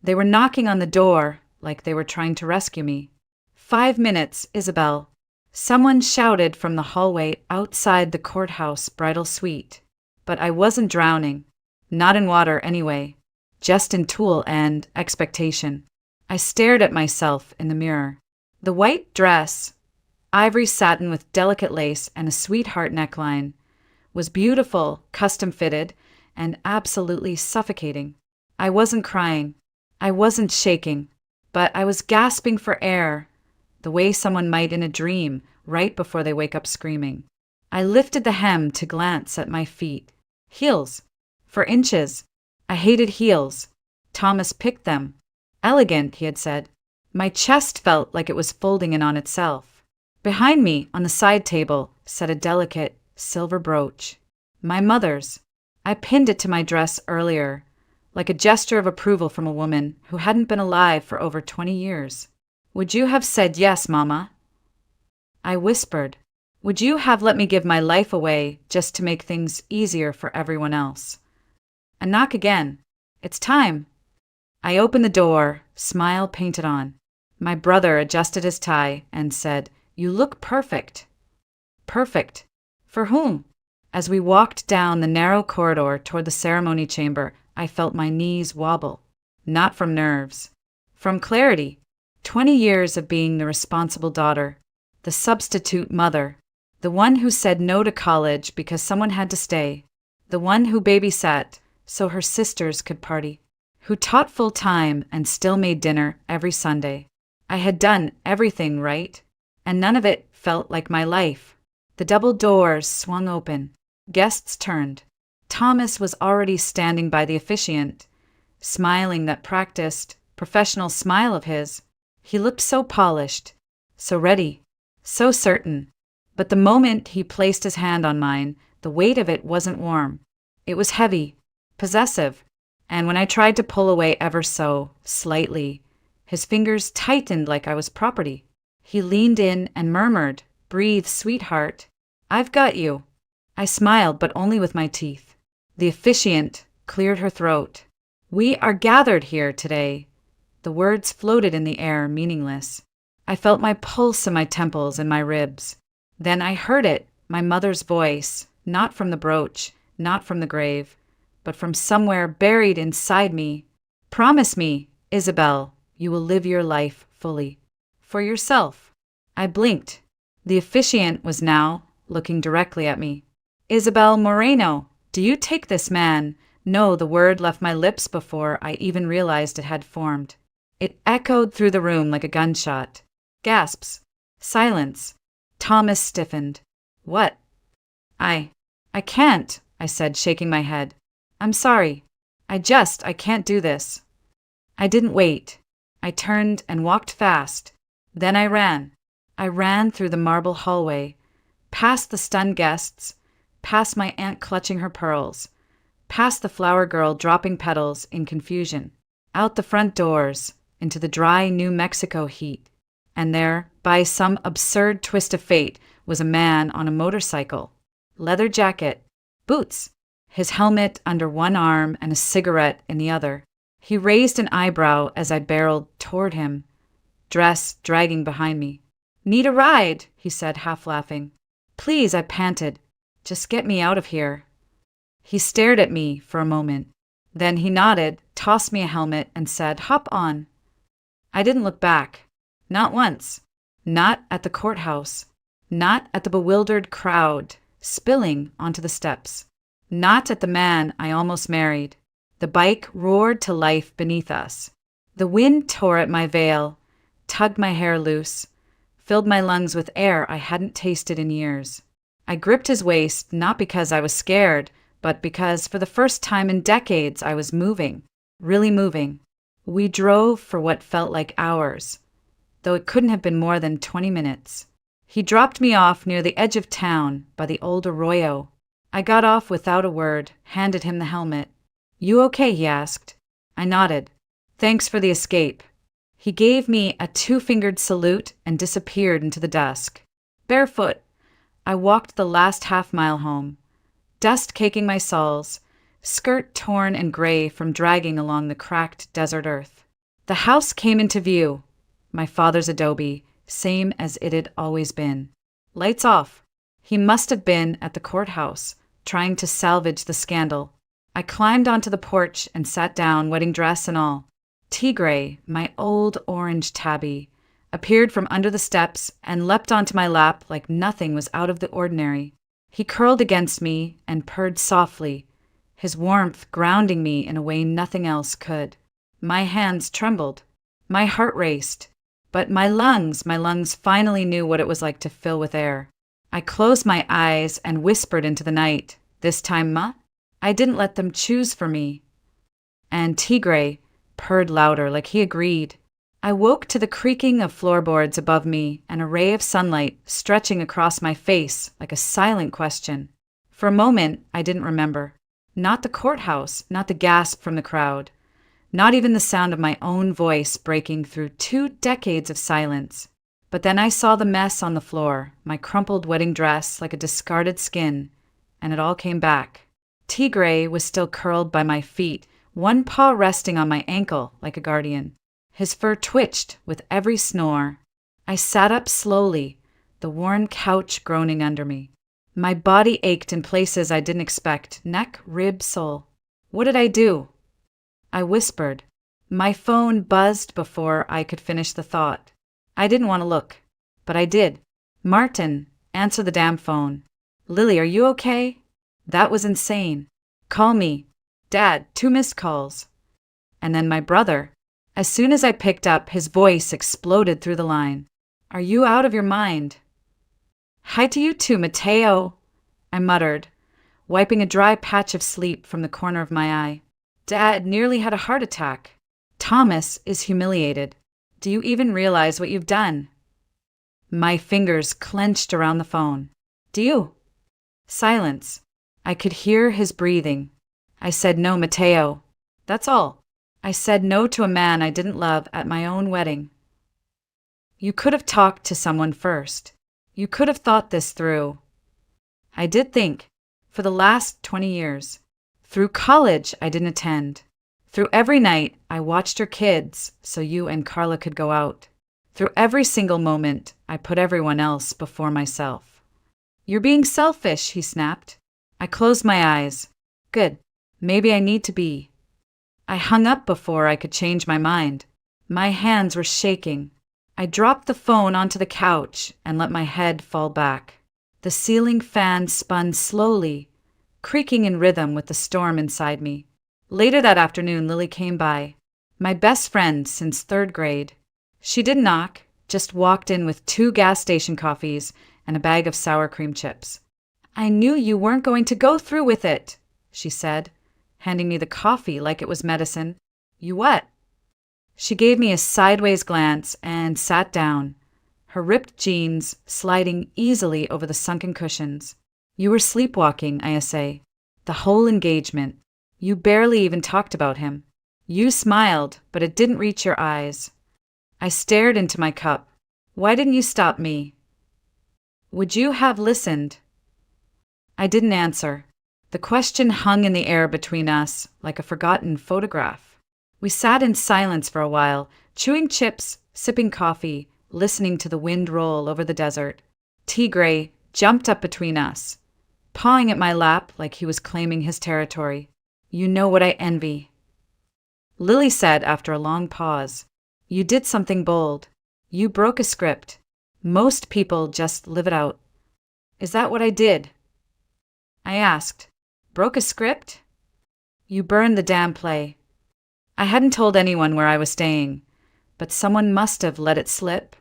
They were knocking on the door like they were trying to rescue me. 5 minutes, Isabel. Someone shouted from the hallway outside the courthouse bridal suite. But I wasn't drowning. Not in water, anyway. Just in tulle and expectation. I stared at myself in the mirror. The white dress, ivory satin with delicate lace and a sweetheart neckline, was beautiful, custom-fitted, and absolutely suffocating. I wasn't crying. I wasn't shaking. But I was gasping for air, the way someone might in a dream right before they wake up screaming. I lifted the hem to glance at my feet. Heels. For inches. I hated heels. Thomas picked them. Elegant, he had said. My chest felt like it was folding in on itself. Behind me, on the side table, sat a delicate silver brooch. My mother's. I pinned it to my dress earlier, like a gesture of approval from a woman who hadn't been alive for over 20 years. Would you have said yes, Mama? I whispered. Would you have let me give my life away just to make things easier for everyone else? A knock again. It's time. I opened the door, smile painted on. My brother adjusted his tie and said, You look perfect. Perfect. For whom? As we walked down the narrow corridor toward the ceremony chamber, I felt my knees wobble. Not from nerves. From clarity. 20 years of being the responsible daughter, the substitute mother, the one who said no to college because someone had to stay, the one who babysat so her sisters could party, who taught full-time and still made dinner every Sunday. I had done everything right, and none of it felt like my life. The double doors swung open. Guests turned. Thomas was already standing by the officiant, smiling that practiced, professional smile of his. He looked so polished, so ready, so certain. But the moment he placed his hand on mine, the weight of it wasn't warm. It was heavy, possessive, and when I tried to pull away ever so slightly, his fingers tightened like I was property. He leaned in and murmured, Breathe, sweetheart. I've got you. I smiled, but only with my teeth. The officiant cleared her throat. We are gathered here today. The words floated in the air, meaningless. I felt my pulse in my temples and my ribs. Then I heard it, my mother's voice, not from the brooch, not from the grave, but from somewhere buried inside me. Promise me, Isabel, you will live your life fully. For yourself. I blinked. The officiant was now looking directly at me. Isabel Moreno, do you take this man? No, the word left my lips before I even realized it had formed. It echoed through the room like a gunshot. Gasps. Silence. Thomas stiffened. What? I can't, I said, shaking my head. I'm sorry. I can't do this. I didn't wait. I turned and walked fast. Then I ran. I ran through the marble hallway, past the stunned guests, past my aunt clutching her pearls, past the flower girl dropping petals in confusion, out the front doors, into the dry New Mexico heat. And there, by some absurd twist of fate, was a man on a motorcycle. Leather jacket, boots, his helmet under one arm and a cigarette in the other. He raised an eyebrow as I barreled toward him, dress dragging behind me. Need a ride, he said, half laughing. Please, I panted. Just get me out of here. He stared at me for a moment. Then he nodded, tossed me a helmet, and said, Hop on. I didn't look back. Not once. Not at the courthouse. Not at the bewildered crowd spilling onto the steps. Not at the man I almost married. The bike roared to life beneath us. The wind tore at my veil, tugged my hair loose, filled my lungs with air I hadn't tasted in years. I gripped his waist, not because I was scared, but because for the first time in decades I was moving, really moving. We drove for what felt like hours, though it couldn't have been more than 20 minutes. He dropped me off near the edge of town by the old arroyo. I got off without a word, handed him the helmet. You okay? He asked. I nodded. Thanks for the escape. He gave me a two-fingered salute and disappeared into the dusk. Barefoot, I walked the last half-mile home, dust caking my soles, skirt torn and gray from dragging along the cracked desert earth. The house came into view. My father's adobe, same as it had always been. Lights off. He must have been at the courthouse, trying to salvage the scandal. I climbed onto the porch and sat down, wedding dress and all. Tigray, my old orange tabby, appeared from under the steps and leapt onto my lap like nothing was out of the ordinary. He curled against me and purred softly, his warmth grounding me in a way nothing else could. My hands trembled. My heart raced. But my lungs finally knew what it was like to fill with air. I closed my eyes and whispered into the night, "This time, Ma?" I didn't let them choose for me. And Tigray purred louder, like he agreed. I woke to the creaking of floorboards above me and a ray of sunlight stretching across my face like a silent question. For a moment, I didn't remember. Not the courthouse, not the gasp from the crowd, not even the sound of my own voice breaking through 2 decades of silence. But then I saw the mess on the floor, my crumpled wedding dress like a discarded skin, and it all came back. Tigray was still curled by my feet, one paw resting on my ankle like a guardian. His fur twitched with every snore. I sat up slowly, the worn couch groaning under me. My body ached in places I didn't expect, neck, rib, soul. What did I do? I whispered. My phone buzzed before I could finish the thought. I didn't want to look, but I did. "Martin, answer the damn phone." "Lily, are you okay?" That was insane. "Call me." "Dad, 2 missed calls." And then my brother. As soon as I picked up, his voice exploded through the line. "Are you out of your mind?" "Hi to you too, Mateo," I muttered, wiping a dry patch of sleep from the corner of my eye. "Dad nearly had a heart attack. Thomas is humiliated. Do you even realize what you've done?" My fingers clenched around the phone. "Do you?" Silence. I could hear his breathing. I said no, Mateo. That's all. I said no to a man I didn't love at my own wedding. "You could have talked to someone first. You could have thought this through." I did think, for the last 20 years. Through college, I didn't attend. Through every night, I watched your kids so you and Carla could go out. Through every single moment, I put everyone else before myself. "You're being selfish," he snapped. I closed my eyes. Good. Maybe I need to be. I hung up before I could change my mind. My hands were shaking. I dropped the phone onto the couch and let my head fall back. The ceiling fan spun slowly, creaking in rhythm with the storm inside me. Later that afternoon, Lily came by. My best friend since 3rd grade. She didn't knock, just walked in with 2 gas station coffees and a bag of sour cream chips. "I knew you weren't going to go through with it," she said, handing me the coffee like it was medicine. "You what?" She gave me a sideways glance and sat down, her ripped jeans sliding easily over the sunken cushions. "You were sleepwalking," I essay. "The whole engagement. You barely even talked about him. You smiled, but it didn't reach your eyes." I stared into my cup. "Why didn't you stop me?" "Would you have listened?" I didn't answer. The question hung in the air between us like a forgotten photograph. We sat in silence for a while, chewing chips, sipping coffee, listening to the wind roll over the desert. Tigray jumped up between us, pawing at my lap like he was claiming his territory. "You know what I envy." Lily said after a long pause, "You did something bold. You broke a script. Most people just live it out." "Is that what I did?" I asked. "Broke a script?" "You burned the damn play." I hadn't told anyone where I was staying, but someone must have let it slip.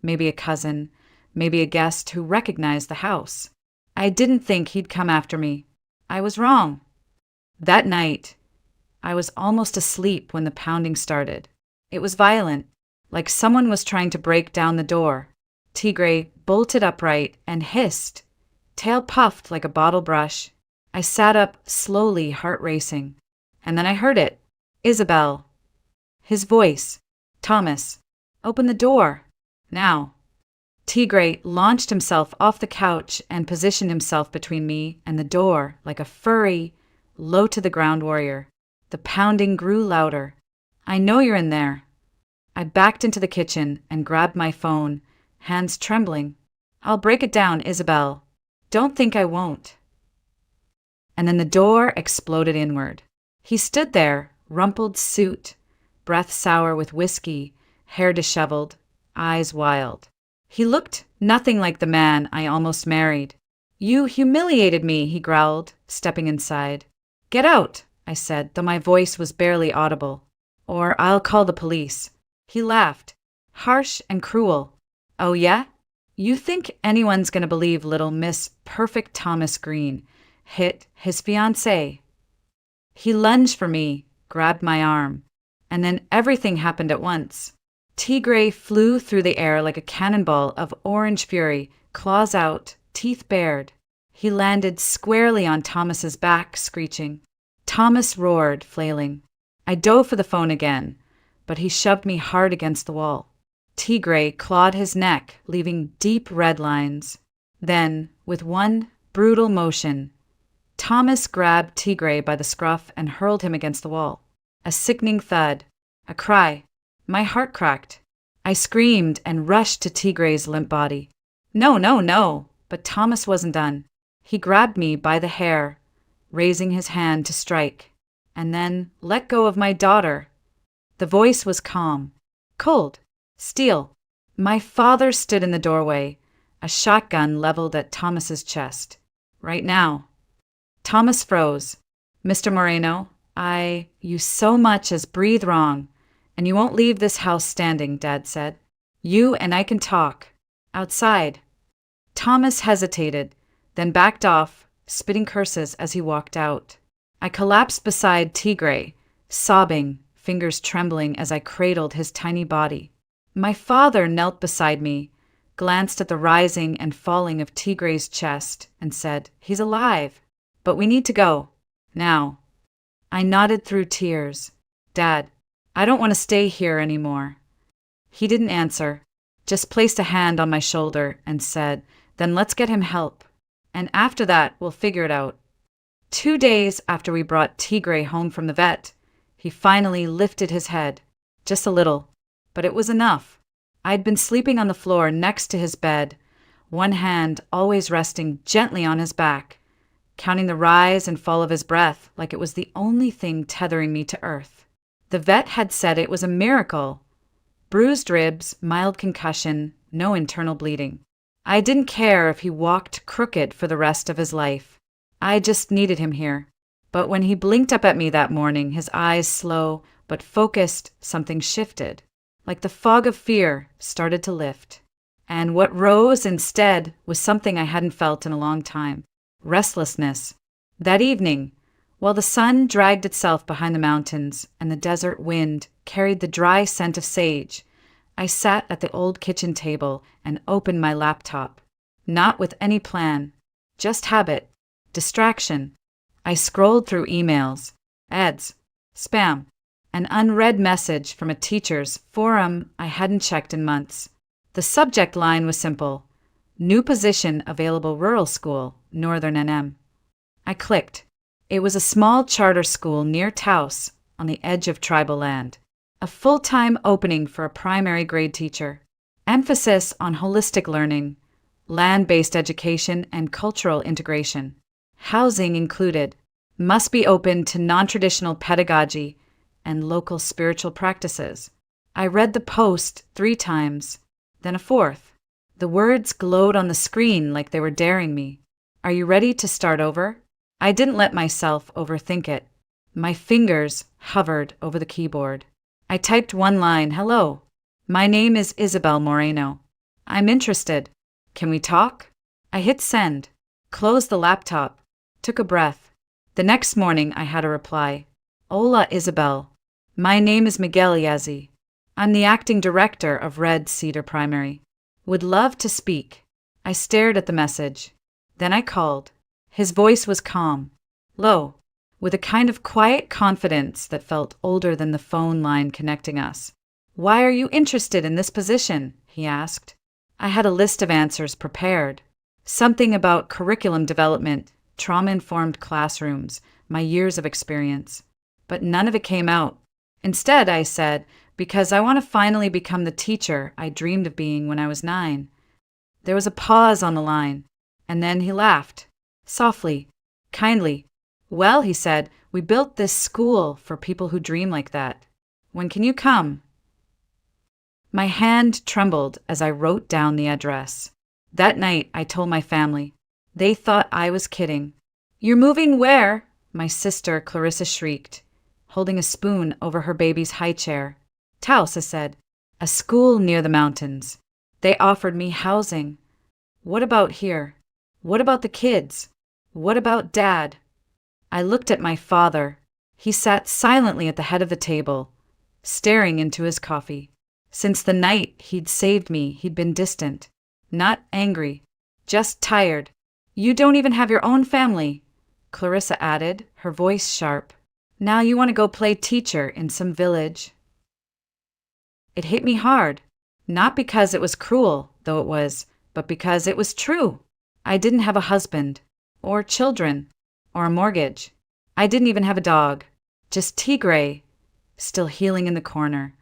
Maybe a cousin, maybe a guest who recognized the house. I didn't think he'd come after me. I was wrong. That night, I was almost asleep when the pounding started. It was violent, like someone was trying to break down the door. Tigray bolted upright and hissed, tail puffed like a bottle brush. I sat up slowly, heart racing. And then I heard it. Isabel. His voice. "Thomas, open the door. Now." Tigray launched himself off the couch and positioned himself between me and the door like a furry, low-to-the-ground warrior. The pounding grew louder. "I know you're in there. I backed into the kitchen and grabbed my phone, hands trembling. "I'll break it down, Isabel. Don't think I won't." And then the door exploded inward. He stood there, rumpled suit, breath sour with whiskey, hair disheveled, eyes wild. He looked nothing like the man I almost married. "You humiliated me," he growled, stepping inside. "Get out," I said, though my voice was barely audible. "Or I'll call the police." He laughed, harsh and cruel. "Oh yeah? You think anyone's gonna believe little Miss Perfect Thomas Green hit his fiancé?" He lunged for me, grabbed my arm, and then everything happened at once. Tigre flew through the air like a cannonball of orange fury, claws out, teeth bared. He landed squarely on Thomas's back, screeching. Thomas roared, flailing. I dove for the phone again, but he shoved me hard against the wall. Tigre clawed his neck, leaving deep red lines. Then, with one brutal motion, Thomas grabbed Tigre by the scruff and hurled him against the wall. A sickening thud, a cry. My heart cracked. I screamed and rushed to Tigre's limp body. "No, no, no!" But Thomas wasn't done. He grabbed me by the hair, raising his hand to strike, and then let go of my daughter. The voice was calm, cold, steel. My father stood in the doorway, a shotgun leveled at Thomas's chest. "Right now." Thomas froze. "Mr. Moreno, you so much as breathe wrong, and you won't leave this house standing," Dad said. "You and I can talk. Outside." Thomas hesitated, then backed off, spitting curses as he walked out. I collapsed beside Tigre, sobbing, fingers trembling as I cradled his tiny body. My father knelt beside me, glanced at the rising and falling of Tigre's chest, and said, "He's alive, but we need to go. Now." I nodded through tears. "Dad, I don't want to stay here anymore." He didn't answer, just placed a hand on my shoulder and said, "Then let's get him help. And after that, we'll figure it out." 2 days after we brought Tigre home from the vet, he finally lifted his head, just a little, but it was enough. I'd been sleeping on the floor next to his bed, one hand always resting gently on his back, counting the rise and fall of his breath like it was the only thing tethering me to earth. The vet had said it was a miracle. Bruised ribs, mild concussion, no internal bleeding. I didn't care if he walked crooked for the rest of his life. I just needed him here. But when he blinked up at me that morning, his eyes slow but focused, something shifted. Like the fog of fear started to lift. And what rose instead was something I hadn't felt in a long time. Restlessness. That evening, while the sun dragged itself behind the mountains and the desert wind carried the dry scent of sage, I sat at the old kitchen table and opened my laptop. Not with any plan, just habit, distraction. I scrolled through emails, ads, spam, an unread message from a teacher's forum I hadn't checked in months. The subject line was simple: "New position available rural school, Northern NM." I clicked. It was a small charter school near Taos, on the edge of tribal land. A full-time opening for a primary grade teacher. Emphasis on holistic learning, land-based education, and cultural integration. Housing included. Must be open to non-traditional pedagogy and local spiritual practices. I read the post 3 times, then a 4th. The words glowed on the screen like they were daring me. "Are you ready to start over?" I didn't let myself overthink it. My fingers hovered over the keyboard. I typed one line, "Hello. My name is Isabel Moreno. I'm interested. Can we talk?" I hit send, closed the laptop, took a breath. The next morning I had a reply. "Hola, Isabel. My name is Miguel Yazzie. I'm the acting director of Red Cedar Primary. Would love to speak." I stared at the message. Then I called. His voice was calm, low, with a kind of quiet confidence that felt older than the phone line connecting us. "Why are you interested in this position?" he asked. I had a list of answers prepared. Something about curriculum development, trauma-informed classrooms, my years of experience. But none of it came out. Instead, I said, Because I want to finally become the teacher I dreamed of being when I was 9. There was a pause on the line, and then he laughed. Softly, kindly. Well, he said, we built this school for people who dream like that. When can you come? My hand trembled as I wrote down the address. That night, I told my family. They thought I was kidding. You're moving where? My sister, Clarissa, shrieked, holding a spoon over her baby's high chair. Taos, I said. A school near the mountains. They offered me housing. What about here? What about the kids? What about Dad? I looked at my father. He sat silently at the head of the table, staring into his coffee. Since the night he'd saved me, he'd been distant. Not angry, just tired. You don't even have your own family, Clarissa added, her voice sharp. Now you want to go play teacher in some village. It hit me hard, not because it was cruel, though it was, but because it was true. I didn't have a husband, or children, or a mortgage. I didn't even have a dog, just Tigray, still healing in the corner,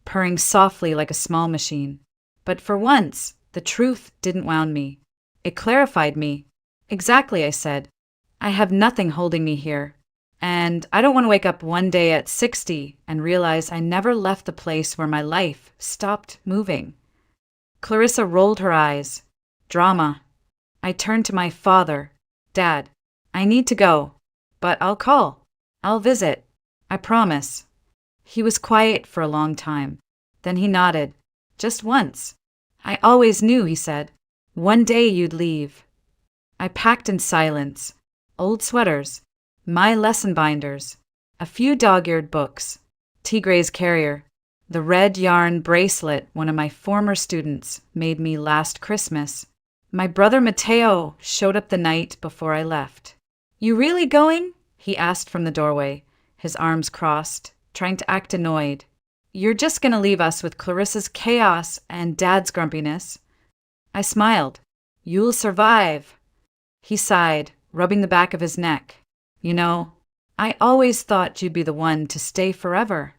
purring softly like a small machine. But for once, the truth didn't wound me. It clarified me. Exactly, I said. I have nothing holding me here. And I don't want to wake up one day at 60 and realize I never left the place where my life stopped moving. Clarissa rolled her eyes. Drama. I turned to my father. Dad, I need to go, but I'll call. I'll visit. I promise. He was quiet for a long time. Then he nodded. Just once. I always knew, he said. One day you'd leave. I packed in silence. Old sweaters. My lesson binders. A few dog-eared books. Tigray's carrier. The red yarn bracelet one of my former students made me last Christmas. My brother Mateo showed up the night before I left. You really going? He asked from the doorway, his arms crossed, trying to act annoyed. You're just going to leave us with Clarissa's chaos and Dad's grumpiness. I smiled. You'll survive. He sighed, rubbing the back of his neck. You know, I always thought you'd be the one to stay forever.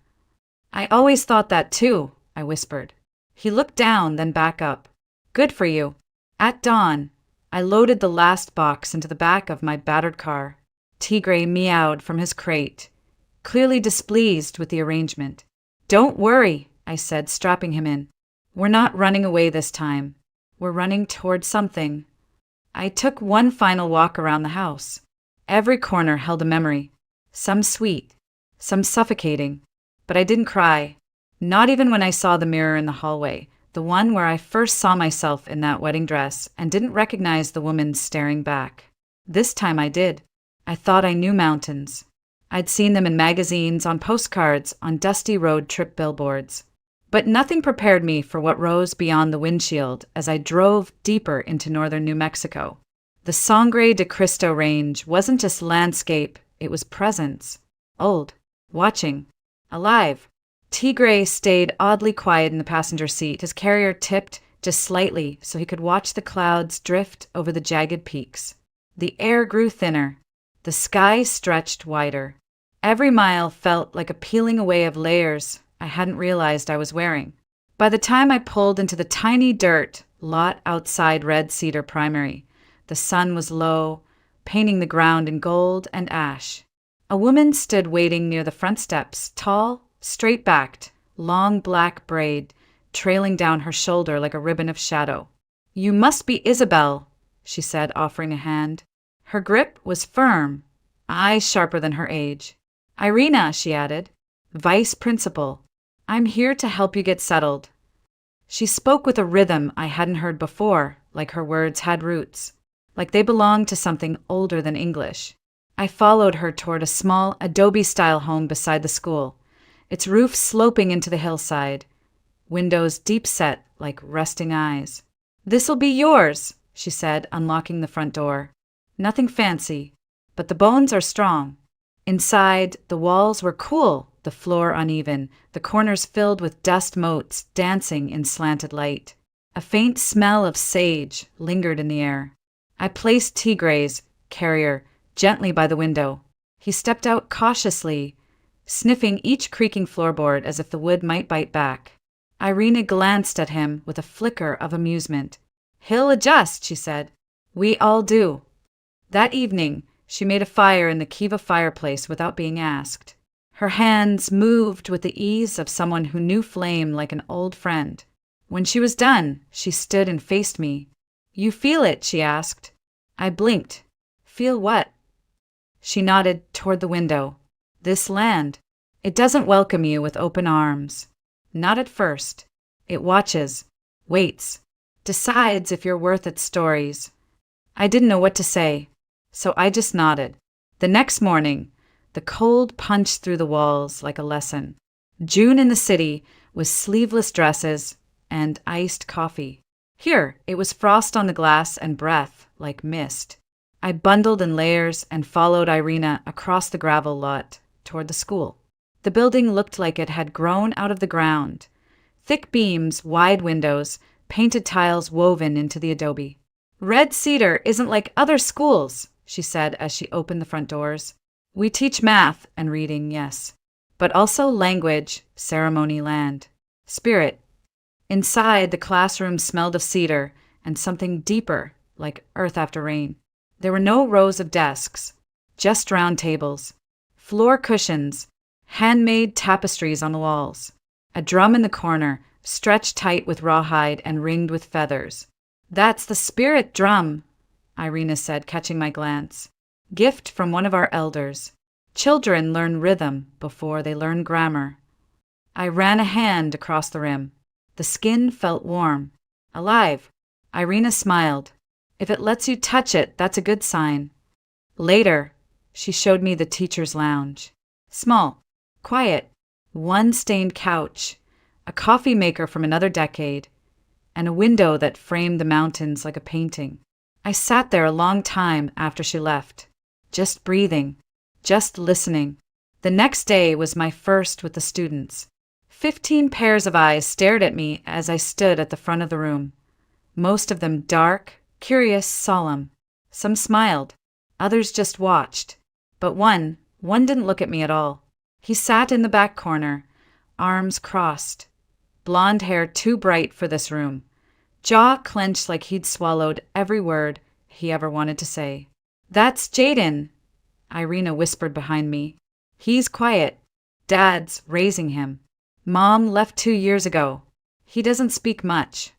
I always thought that too, I whispered. He looked down, then back up. Good for you. At dawn, I loaded the last box into the back of my battered car. Tigray meowed from his crate, clearly displeased with the arrangement. Don't worry, I said, strapping him in. We're not running away this time. We're running toward something. I took one final walk around the house. Every corner held a memory, some sweet, some suffocating. But I didn't cry, not even when I saw the mirror in the hallway, the one where I first saw myself in that wedding dress and didn't recognize the woman staring back. This time I did. I thought I knew mountains. I'd seen them in magazines, on postcards, on dusty road trip billboards. But nothing prepared me for what rose beyond the windshield as I drove deeper into northern New Mexico. The Sangre de Cristo Range wasn't just landscape, it was presence. Old, watching, alive. Tigray stayed oddly quiet in the passenger seat, his carrier tipped just slightly so he could watch the clouds drift over the jagged peaks. The air grew thinner. The sky stretched wider. Every mile felt like a peeling away of layers I hadn't realized I was wearing. By the time I pulled into the tiny dirt lot outside Red Cedar Primary, the sun was low, painting the ground in gold and ash. A woman stood waiting near the front steps, tall, straight-backed, long black braid trailing down her shoulder like a ribbon of shadow. You must be Isabel, she said, offering a hand. Her grip was firm, eyes sharper than her age. Irina, she added, vice principal. I'm here to help you get settled. She spoke with a rhythm I hadn't heard before, like her words had roots, like they belonged to something older than English. I followed her toward a small adobe-style home beside the school, its roof sloping into the hillside, windows deep-set like resting eyes. This'll be yours, she said, unlocking the front door. Nothing fancy, but the bones are strong. Inside, the walls were cool, the floor uneven, the corners filled with dust motes dancing in slanted light. A faint smell of sage lingered in the air. I placed Tigray's carrier gently by the window. He stepped out cautiously, sniffing each creaking floorboard as if the wood might bite back. Irina glanced at him with a flicker of amusement. "He'll adjust," she said. "We all do." That evening, she made a fire in the Kiva fireplace without being asked. Her hands moved with the ease of someone who knew flame like an old friend. When she was done, she stood and faced me. "You feel it?" she asked. I blinked. "Feel what?" She nodded toward the window. "This land. It doesn't welcome you with open arms. Not at first. It watches, waits, decides if you're worth its stories." I didn't know what to say, so I just nodded. The next morning, the cold punched through the walls like a lesson. June in the city was sleeveless dresses and iced coffee. Here, it was frost on the glass and breath like mist. I bundled in layers and followed Irina across the gravel lot toward the school. The building looked like it had grown out of the ground. Thick beams, wide windows, painted tiles woven into the adobe. "Red Cedar isn't like other schools," she said as she opened the front doors. "We teach math and reading, yes, but also language, ceremony, land, spirit." Inside, the classroom smelled of cedar and something deeper, like earth after rain. There were no rows of desks, just round tables, floor cushions, handmade tapestries on the walls, a drum in the corner, stretched tight with rawhide and ringed with feathers. "That's the spirit drum," Irina said, catching my glance. "Gift from one of our elders. Children learn rhythm before they learn grammar." I ran a hand across the rim. The skin felt warm, alive. Irina smiled. "If it lets you touch it, that's a good sign." Later, she showed me the teacher's lounge. Small, quiet, one stained couch, a coffee maker from another decade, and a window that framed the mountains like a painting. I sat there a long time after she left, just breathing, just listening. The next day was my first with the students. 15 pairs of eyes stared at me as I stood at the front of the room. Most of them dark, curious, solemn. Some smiled, others just watched. But one didn't look at me at all. He sat in the back corner, arms crossed, blonde hair too bright for this room, jaw clenched like he'd swallowed every word he ever wanted to say. "That's Jaden," Irina whispered behind me. "He's quiet. Dad's raising him. Mom left 2 years ago. He doesn't speak much.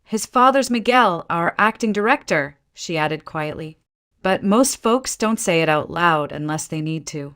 His father's Miguel, our acting director," she added quietly. "But most folks don't say it out loud unless they need to."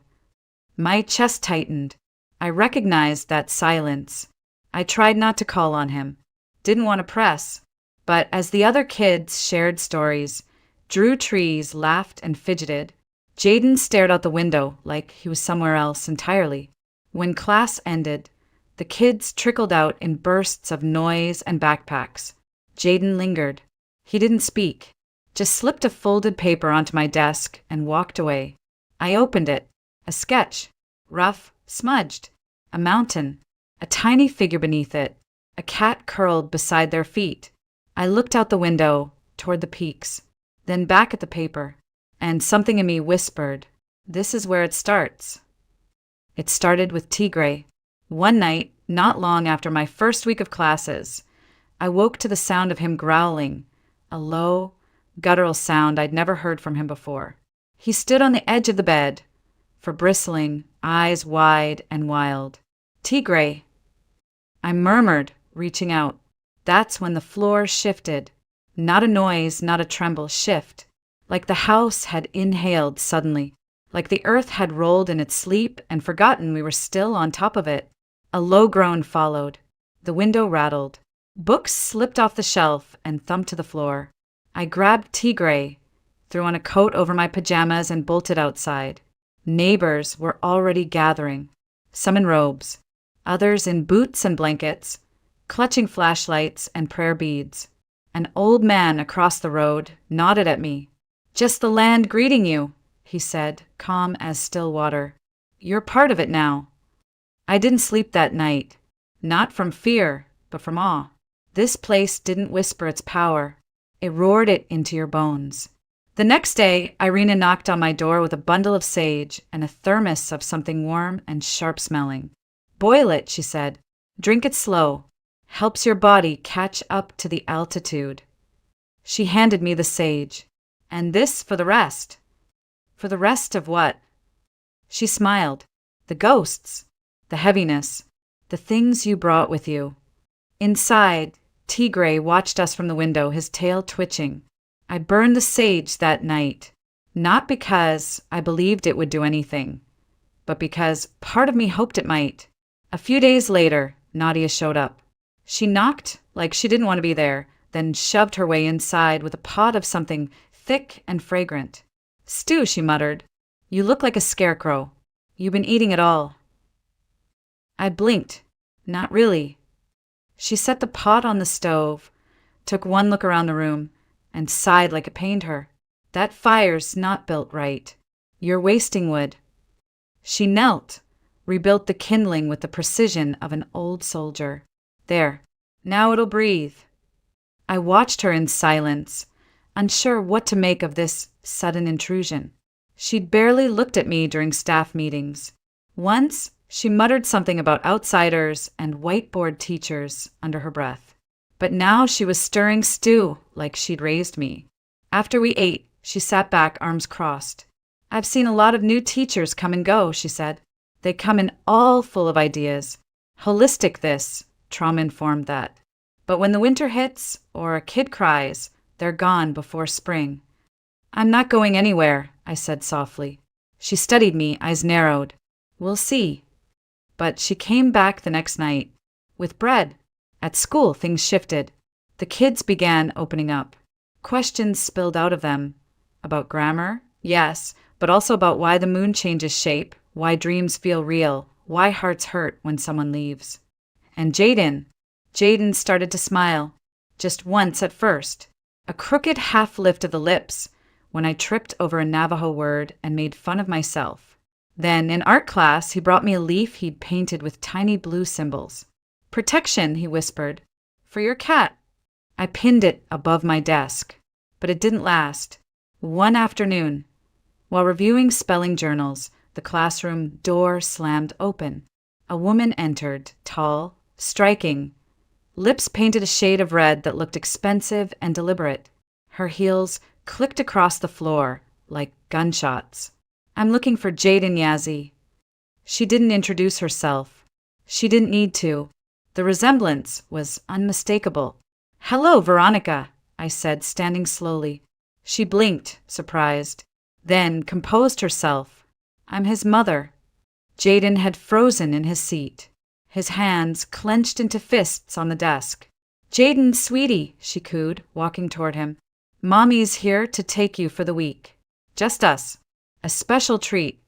My chest tightened. I recognized that silence. I tried not to call on him. Didn't want to press. But as the other kids shared stories, drew trees, laughed, and fidgeted, Jaden stared out the window like he was somewhere else entirely. When class ended, the kids trickled out in bursts of noise and backpacks. Jaden lingered. He didn't speak, just slipped a folded paper onto my desk and walked away. I opened it. A sketch. Rough, smudged. A mountain. A tiny figure beneath it. A cat curled beside their feet. I looked out the window, toward the peaks, then back at the paper, and something in me whispered, "This is where it starts." It started with Tigray. One night, not long after my first week of classes, I woke to the sound of him growling, a low, guttural sound I'd never heard from him before. He stood on the edge of the bed, for bristling, eyes wide and wild. "Tigray." I murmured, reaching out. That's when the floor shifted. Not a noise, not a tremble, shift. Like the house had inhaled suddenly. Like the earth had rolled in its sleep and forgotten we were still on top of it. A low groan followed. The window rattled. Books slipped off the shelf and thumped to the floor. I grabbed Tigray, threw on a coat over my pajamas and bolted outside. Neighbors were already gathering, some in robes, others in boots and blankets, clutching flashlights and prayer beads. An old man across the road nodded at me. "Just the land greeting you," he said, calm as still water. "You're part of it now." I didn't sleep that night, not from fear, but from awe. This place didn't whisper its power. It roared it into your bones. The next day, Irina knocked on my door with a bundle of sage and a thermos of something warm and sharp-smelling. "Boil it," she said. "Drink it slow. Helps your body catch up to the altitude." She handed me the sage. "And this for the rest." "For the rest of what?" She smiled. "The ghosts. The heaviness. The things you brought with you." Inside, Tigray watched us from the window, his tail twitching. I burned the sage that night, not because I believed it would do anything, but because part of me hoped it might. A few days later, Nadia showed up. She knocked like she didn't want to be there, then shoved her way inside with a pot of something thick and fragrant. "Stew," she muttered. "You look like a scarecrow. You've been eating it all." I blinked. "Not really." She set the pot on the stove, took one look around the room, and sighed like it pained her. "That fire's not built right. You're wasting wood." She knelt, rebuilt the kindling with the precision of an old soldier. "There, now it'll breathe." I watched her in silence, unsure what to make of this sudden intrusion. She'd barely looked at me during staff meetings. Once, she muttered something about outsiders and whiteboard teachers under her breath. But now she was stirring stew like she'd raised me. After we ate, she sat back, arms crossed. "I've seen a lot of new teachers come and go," she said. "They come in all full of ideas. Holistic this, trauma-informed that. But when the winter hits, or a kid cries, they're gone before spring." "I'm not going anywhere," I said softly. She studied me, eyes narrowed. "We'll see." But she came back the next night, with bread. At school, things shifted. The kids began opening up. Questions spilled out of them. About grammar, yes, but also about why the moon changes shape, why dreams feel real, why hearts hurt when someone leaves. And Jaden started to smile. Just once at first. A crooked half lift of the lips when I tripped over a Navajo word and made fun of myself. Then, in art class, he brought me a leaf he'd painted with tiny blue symbols. "Protection," he whispered. "For your cat." I pinned it above my desk. But it didn't last. One afternoon, while reviewing spelling journals, the classroom door slammed open. A woman entered, tall, striking, lips painted a shade of red that looked expensive and deliberate. Her heels clicked across the floor like gunshots. "I'm looking for Jaden Yazzie." She didn't introduce herself. She didn't need to. The resemblance was unmistakable. "Hello, Veronica," I said, standing slowly. She blinked, surprised, then composed herself. "I'm his mother." Jaden had frozen in his seat, his hands clenched into fists on the desk. "Jaden, sweetie," she cooed, walking toward him. "Mommy's here to take you for the week. Just us. A special treat."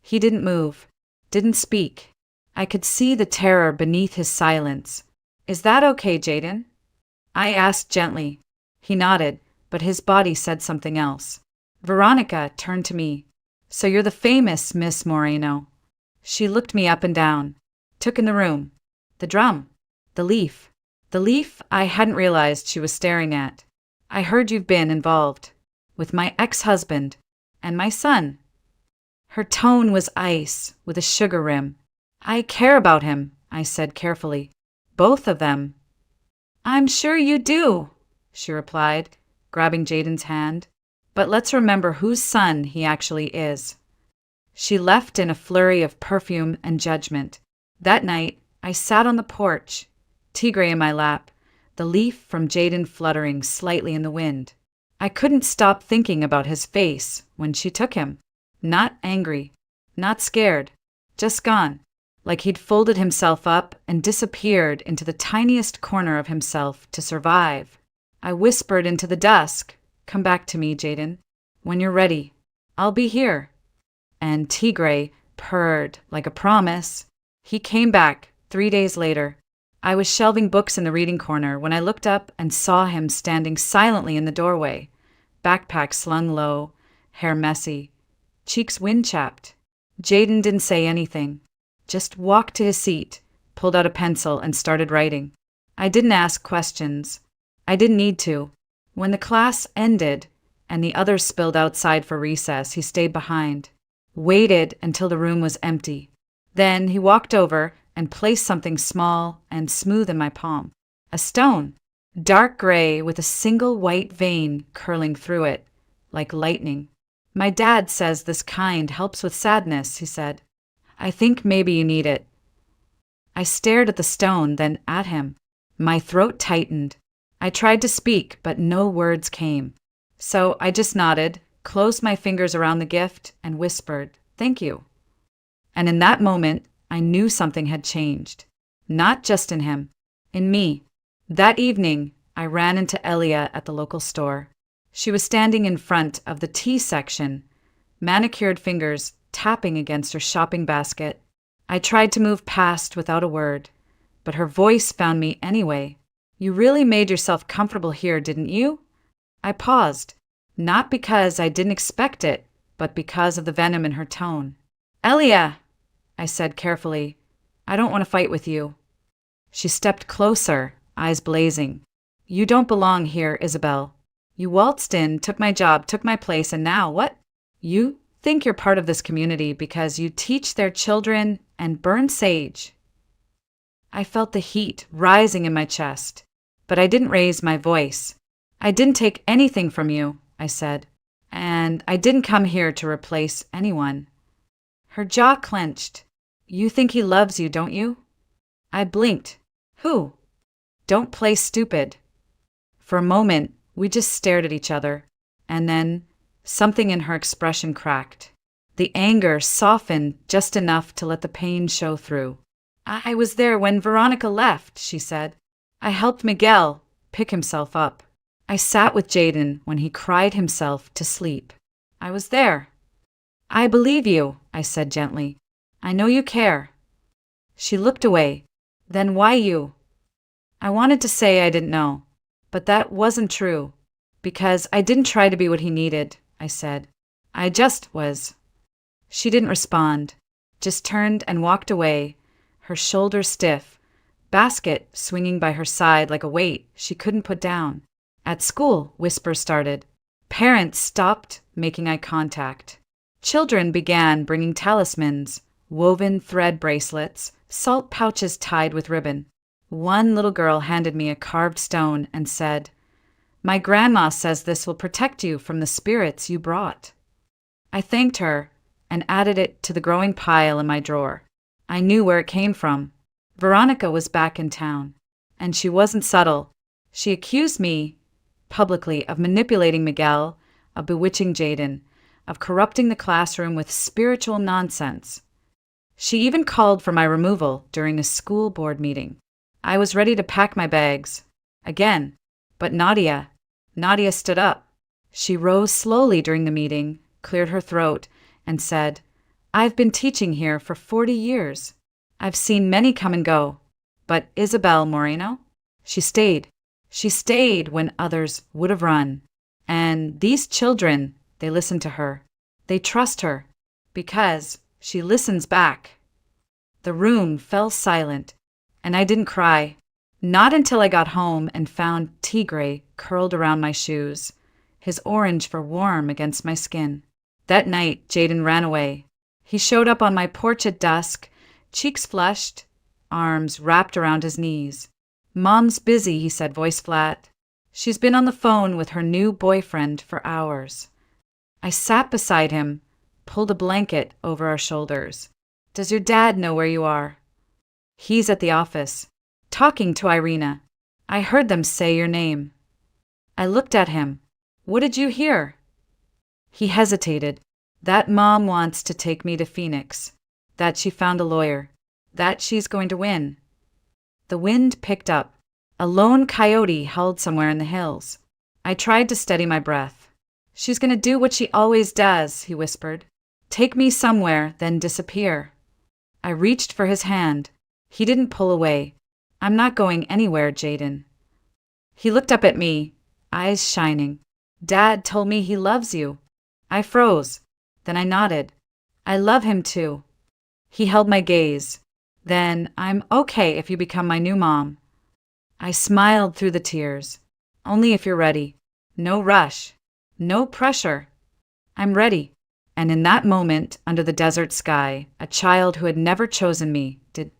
He didn't move, didn't speak. I could see the terror beneath his silence. "Is that okay, Jaden?" I asked gently. He nodded, but his body said something else. Veronica turned to me. "So you're the famous Miss Moreno." She looked me up and down, took in the room. The drum, the leaf. The leaf I hadn't realized she was staring at. "I heard you've been involved. With my ex-husband. And my son." Her tone was ice, with a sugar rim. "I care about him," I said carefully. "Both of them." "I'm sure you do," she replied, grabbing Jaden's hand. "But let's remember whose son he actually is." She left in a flurry of perfume and judgment. That night, I sat on the porch, Tigray in my lap, the leaf from Jaden fluttering slightly in the wind. I couldn't stop thinking about his face when she took him. Not angry, not scared, just gone, like he'd folded himself up and disappeared into the tiniest corner of himself to survive. I whispered into the dusk, "Come back to me, Jaden. When you're ready, I'll be here." And Tigray purred like a promise. He came back 3 days later. I was shelving books in the reading corner when I looked up and saw him standing silently in the doorway, backpack slung low, hair messy, cheeks wind-chapped. Jaden didn't say anything, just walked to his seat, pulled out a pencil, and started writing. I didn't ask questions. I didn't need to. When the class ended, and the others spilled outside for recess. He stayed behind, waited until the room was empty. Then he walked over and placed something small and smooth in my palm. A stone, dark gray with a single white vein curling through it, like lightning. My dad says this kind helps with sadness, he said. I think maybe you need it. I stared at the stone, then at him. My throat tightened. I tried to speak, but no words came. So I just nodded, closed my fingers around the gift, and whispered, "Thank you." And in that moment, I knew something had changed. Not just in him, in me. That evening, I ran into Elia at the local store. She was standing in front of the tea section, manicured fingers tapping against her shopping basket. I tried to move past without a word, but her voice found me anyway. "You really made yourself comfortable here, didn't you?" I paused, not because I didn't expect it, but because of the venom in her tone. "Elia," I said carefully, "I don't want to fight with you." She stepped closer, eyes blazing. "You don't belong here, Isabel. You waltzed in, took my job, took my place, and now what? You think you're part of this community because you teach their children and burn sage." I felt the heat rising in my chest, but I didn't raise my voice. "I didn't take anything from you," I said, "and I didn't come here to replace anyone." Her jaw clenched. "You think he loves you, don't you?" I blinked. "Who?" "Don't play stupid." For a moment, we just stared at each other, and then something in her expression cracked. The anger softened just enough to let the pain show through. "I was there when Veronica left," she said. "I helped Miguel pick himself up. I sat with Jaden when he cried himself to sleep. I was there." "I believe you," I said gently. "I know you care." She looked away. "Then why you?" I wanted to say I didn't know, but that wasn't true. "Because I didn't try to be what he needed," I said. "I just was." She didn't respond, just turned and walked away, her shoulders stiff, basket swinging by her side like a weight she couldn't put down. At school, whispers started. Parents stopped making eye contact. Children began bringing talismans, woven thread bracelets, salt pouches tied with ribbon. One little girl handed me a carved stone and said, "My grandma says this will protect you from the spirits you brought." I thanked her and added it to the growing pile in my drawer. I knew where it came from. Veronica was back in town, and she wasn't subtle. She accused me publicly of manipulating Miguel, of bewitching Jaden, of corrupting the classroom with spiritual nonsense. She even called for my removal during a school board meeting. I was ready to pack my bags. Again. But Nadia stood up. She rose slowly during the meeting, cleared her throat, and said, "I've been teaching here for 40 years. I've seen many come and go. But Isabel Moreno? She stayed. She stayed when others would have run. And these children, they listen to her. They trust her. Because she listens back." The room fell silent, and I didn't cry. Not until I got home and found Tigre curled around my shoes, his orange fur warm against my skin. That night, Jaden ran away. He showed up on my porch at dusk, cheeks flushed, arms wrapped around his knees. "Mom's busy," he said, voice flat. "She's been on the phone with her new boyfriend for hours." I sat beside him, pulled a blanket over our shoulders. "Does your dad know where you are?" "He's at the office, talking to Irina. I heard them say your name." I looked at him. "What did you hear?" He hesitated. "That Mom wants to take me to Phoenix. That she found a lawyer. That she's going to win." The wind picked up. A lone coyote howled somewhere in the hills. I tried to steady my breath. "She's going to do what she always does," he whispered. "Take me somewhere, then disappear." I reached for his hand. He didn't pull away. "I'm not going anywhere, Jaden." He looked up at me, eyes shining. "Dad told me he loves you." I froze. Then I nodded. "I love him too." He held my gaze. "Then I'm okay if you become my new mom." I smiled through the tears. "Only if you're ready. No rush." No pressure. I'm ready. And in that moment, under the desert sky, a child who had never chosen me did.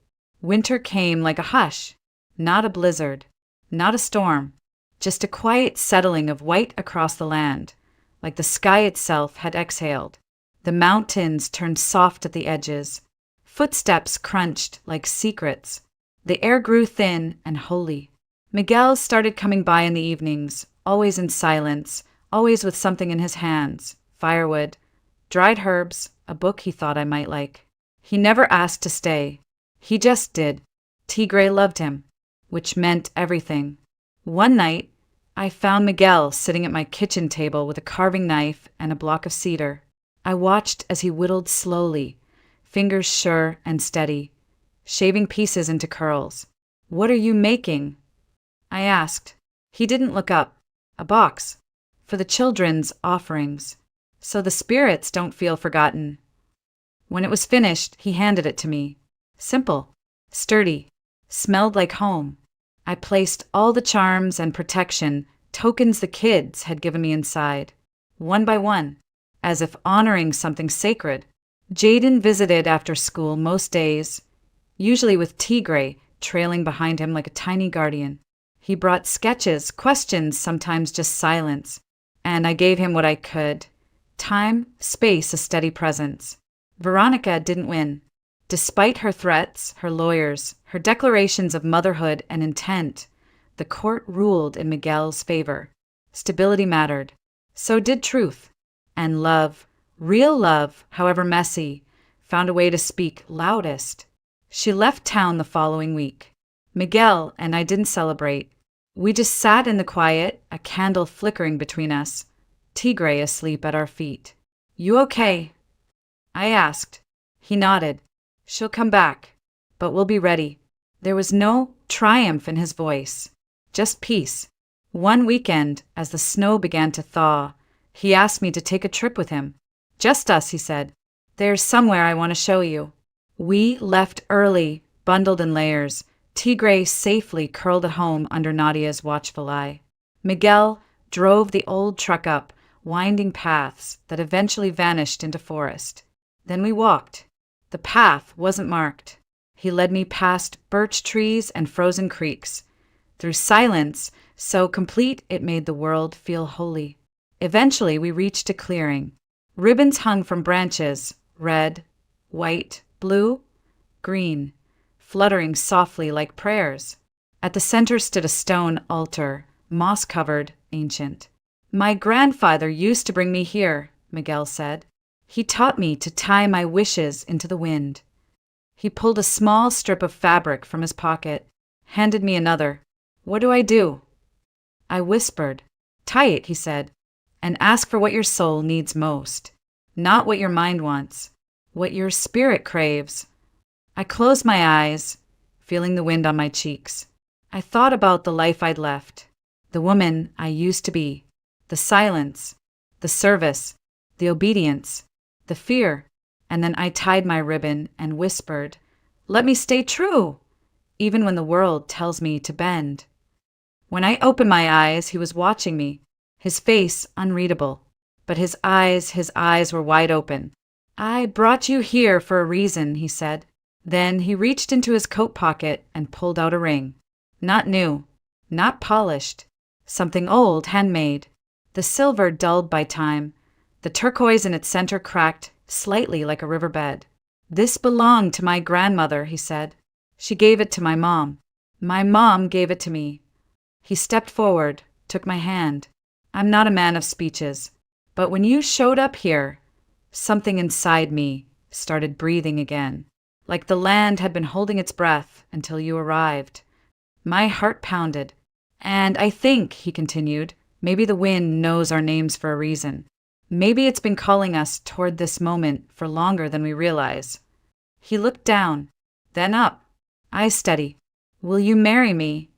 Winter came like a hush, not a blizzard, not a storm, just a quiet settling of white across the land, like the sky itself had exhaled. The mountains turned soft at the edges. Footsteps crunched like secrets. The air grew thin and holy. Miguel started coming by in the evenings, always in silence, always with something in his hands, firewood, dried herbs, a book he thought I might like. He never asked to stay. He just did. Tigre loved him, which meant everything. One night, I found Miguel sitting at my kitchen table with a carving knife and a block of cedar. I watched as he whittled slowly, fingers sure and steady, shaving pieces into curls. "What are you making?" I asked. He didn't look up. "A box. For the children's offerings. So the spirits don't feel forgotten." When it was finished, he handed it to me. Simple, sturdy, smelled like home. I placed all the charms and protection, tokens the kids had given me inside, one by one, as if honoring something sacred. Jaden visited after school most days, usually with Tigre trailing behind him like a tiny guardian. He brought sketches, questions, sometimes just silence, and I gave him what I could. Time, space, a steady presence. Veronica didn't win. Despite her threats, her lawyers, her declarations of motherhood and intent, the court ruled in Miguel's favor. Stability mattered. So did truth. And love, real love, however messy, found a way to speak loudest. She left town the following week. Miguel and I didn't celebrate. We just sat in the quiet, a candle flickering between us, Tigre asleep at our feet. "You okay?" I asked. He nodded. "She'll come back, but we'll be ready." There was no triumph in his voice, just peace. One weekend, as the snow began to thaw, he asked me to take a trip with him. "Just us," he said. "There's somewhere I want to show you." We left early, bundled in layers, Tigre safely curled at home under Nadia's watchful eye. Miguel drove the old truck up winding paths that eventually vanished into forest. Then we walked. The path wasn't marked. He led me past birch trees and frozen creeks, through silence so complete it made the world feel holy. Eventually we reached a clearing. Ribbons hung from branches, red, white, blue, green, fluttering softly like prayers. At the center stood a stone altar, moss-covered, ancient. "My grandfather used to bring me here," Miguel said. "He taught me to tie my wishes into the wind." He pulled a small strip of fabric from his pocket, handed me another. "What do I do?" I whispered. "Tie it," he said, "and ask for what your soul needs most. Not what your mind wants, what your spirit craves." I closed my eyes, feeling the wind on my cheeks. I thought about the life I'd left, the woman I used to be, the silence, the service, the obedience, the fear, and then I tied my ribbon and whispered, "Let me stay true, even when the world tells me to bend." When I opened my eyes, he was watching me, his face unreadable, but his eyes were wide open. "I brought you here for a reason," he said. Then he reached into his coat pocket and pulled out a ring. Not new, not polished, something old, handmade. The silver dulled by time, the turquoise in its center cracked slightly like a riverbed. "This belonged to my grandmother," he said. "She gave it to my mom. My mom gave it to me." He stepped forward, took my hand. "I'm not a man of speeches, but when you showed up here, something inside me started breathing again, like the land had been holding its breath until you arrived." My heart pounded. "And I think," he continued, "maybe the wind knows our names for a reason. Maybe it's been calling us toward this moment for longer than we realize." He looked down, then up, eyes steady. "Will you marry me?"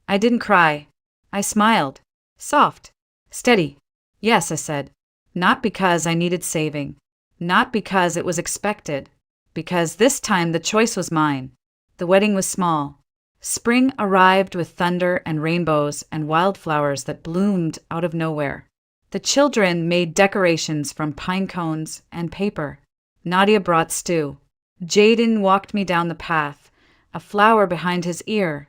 I didn't cry. I smiled. Soft, steady. "Yes," I said. Not because I needed saving. Not because it was expected. Because this time the choice was mine. The wedding was small. Spring arrived with thunder and rainbows and wildflowers that bloomed out of nowhere. The children made decorations from pine cones and paper. Nadia brought stew. Jaden walked me down the path, a flower behind his ear,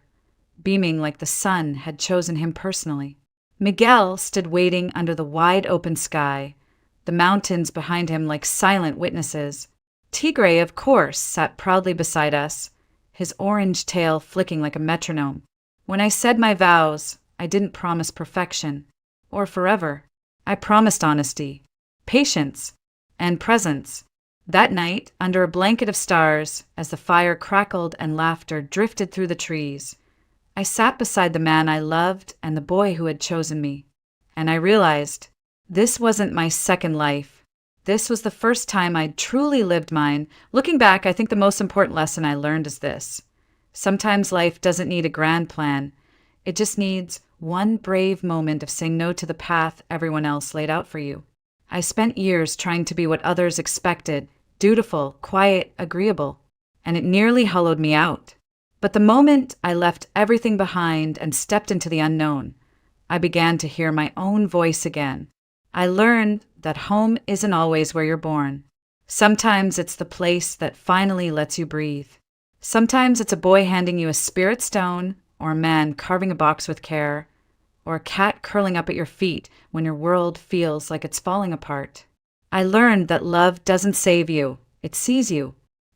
beaming like the sun had chosen him personally. Miguel stood waiting under the wide open sky, the mountains behind him like silent witnesses. Tigre, of course, sat proudly beside us, his orange tail flicking like a metronome. When I said my vows, I didn't promise perfection, or forever. I promised honesty, patience, and presence. That night, under a blanket of stars, as the fire crackled and laughter drifted through the trees, I sat beside the man I loved and the boy who had chosen me. And I realized this wasn't my second life. This was the first time I'd truly lived mine. Looking back, I think the most important lesson I learned is this. Sometimes life doesn't need a grand plan. It just needs one brave moment of saying no to the path everyone else laid out for you. I spent years trying to be what others expected, dutiful, quiet, agreeable, and it nearly hollowed me out. But the moment I left everything behind and stepped into the unknown, I began to hear my own voice again. I learned that home isn't always where you're born. Sometimes it's the place that finally lets you breathe. Sometimes it's a boy handing you a spirit stone, or a man carving a box with care, or a cat curling up at your feet when your world feels like it's falling apart. I learned that love doesn't save you, it sees you.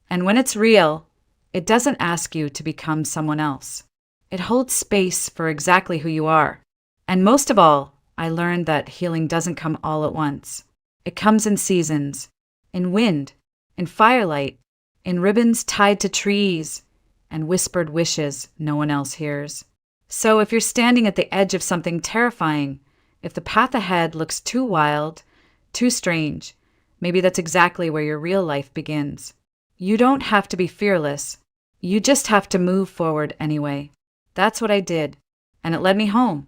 And when it's real, it doesn't ask you to become someone else. It holds space for exactly who you are. And most of all, I learned that healing doesn't come all at once. It comes in seasons, in wind, in firelight, in ribbons tied to trees, and whispered wishes no one else hears. So if you're standing at the edge of something terrifying, if the path ahead looks too wild, too strange, maybe that's exactly where your real life begins. You don't have to be fearless. You just have to move forward anyway. That's what I did, and it led me home.